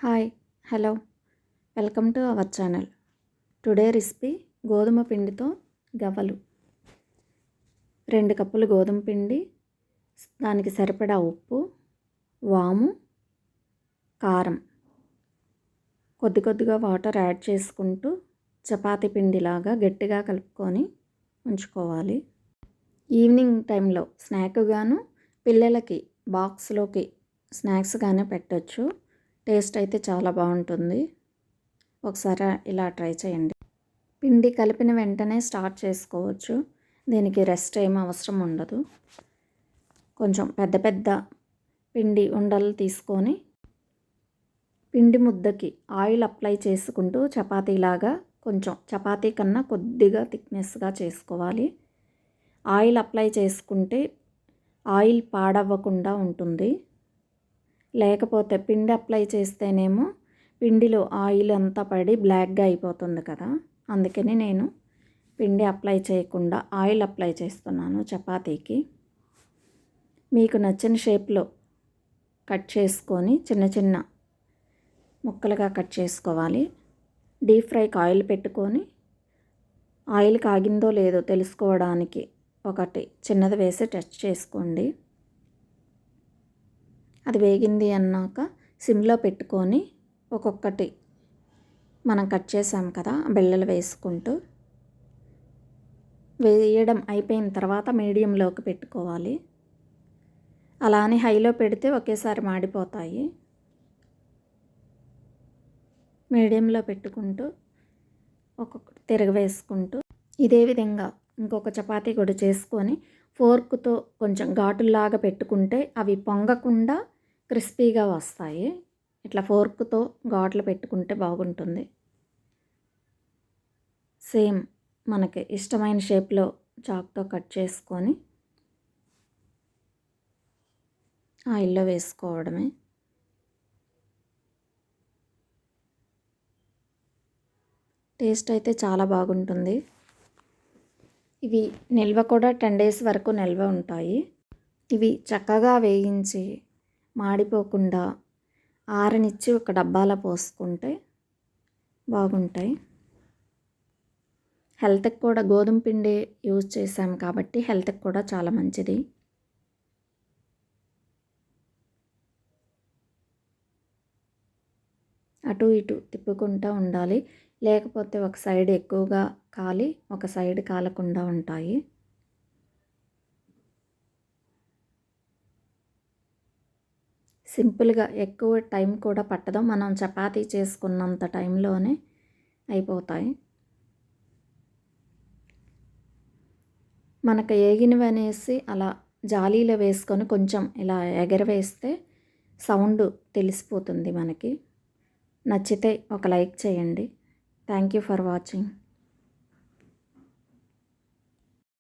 Hi hello welcome to our channel. Today recipe గోధుమ పిండితో గవ్వలు. 2 కప్పులు గోధుమ పిండి, దానికి సరిపడా ఉప్పు, వాము, కారం, కొద్దిగా వాటర్ యాడ్ చేసుకుంటూ చపాతీ పిండిలాగా గట్టిగా కలుపుకొని ఉంచుకోవాలి. ఈవినింగ్ టైంలో స్నాక్గాను పిల్లలకి బాక్స్లోకి స్నాక్స్గానే పెట్టచ్చు. టేస్ట్ అయితే చాలా బాగుంటుంది. ఒకసారి ఇలా ట్రై చేయండి. పిండి కలిపిన వెంటనే స్టార్ట్ చేసుకోవచ్చు. దీనికి రెస్ట్ ఏం అవసరం ఉండదు. కొంచెం పెద్ద పిండి ఉండలు తీసుకొని పిండి ముద్దకి ఆయిల్ అప్లై చేసుకుంటూ చపాతీలాగా కొంచెం చపాతీ కన్నా కొద్దిగా థిక్నెస్గా చేసుకోవాలి. ఆయిల్ అప్లై చేసుకుంటే ఆయిల్ పాడవ్వకుండా ఉంటుంది. లేకపోతే పిండి అప్లై చేస్తేనేమో పిండిలో ఆయిల్ అంతా పడి బ్లాక్గా అయిపోతుంది కదా. అందుకని నేను పిండి అప్లై చేయకుండా ఆయిల్ అప్లై చేస్తున్నాను చపాతీకి. మీకు నచ్చిన షేప్లో కట్ చేసుకొని చిన్న ముక్కలుగా కట్ చేసుకోవాలి. డీప్ ఫ్రైకి ఆయిల్ పెట్టుకొని ఆయిల్ కాగిందో లేదో తెలుసుకోవడానికి ఒకటి చిన్నది వేసి టెస్ట్ చేసుకోండి. అది వేగింది అన్నాక సిమ్లో పెట్టుకొని ఒక్కొక్కటి మనం కట్ చేసాం కదా బిళ్ళలు వేసుకుంటూ వేయడం అయిపోయిన తర్వాత మీడియంలోకి పెట్టుకోవాలి. అలానే హైలో పెడితే ఒకేసారి మాడిపోతాయి. మీడియంలో పెట్టుకుంటూ ఒక్కొక్కటి తిరగవేసుకుంటూ ఇదే విధంగా ఇంకొక చపాతీ కూడా చేసుకొని ఫోర్క్తో కొంచెం ఘాటులాగా పెట్టుకుంటే అవి పొంగకుండా క్రిస్పీగా వస్తాయి. ఇట్లా ఫోర్క్తో ఘాట్లు పెట్టుకుంటే బాగుంటుంది. సేమ్ మనకి ఇష్టమైన షేప్లో చాక్తో కట్ చేసుకొని ఆయిల్లో వేసుకోవడమే. టేస్ట్ అయితే చాలా బాగుంటుంది. ఇవి నిల్వ కూడా 10 days వరకు నిల్వ ఉంటాయి. ఇవి చక్కగా వేయించి మాడిపోకుండా ఆరనిచ్చి ఒక డబ్బాలో పోసుకుంటే బాగుంటాయి. హెల్త్కి కూడా గోధుమ పిండి యూజ్ చేసాం కాబట్టి హెల్త్కి కూడా చాలా మంచిది. అటు ఇటు తిప్పుకుంటూ ఉండాలి. లేకపోతే ఒక సైడ్ ఎక్కువగా కాలి ఒక సైడ్ కాలకుండా ఉంటాయి. సింపుల్గా ఎక్కువ టైం కూడా పట్టదు. మనం చపాతీ చేసుకున్నంత టైంలోనే అయిపోతాయి. మనకు ఏగినవి అనేసి అలా జాలీలో వేసుకొని కొంచెం ఇలా ఎగరవేస్తే సౌండ్ తెలిసిపోతుంది మనకి. నచ్చితే ఒక లైక్ చేయండి. Thank you for watching.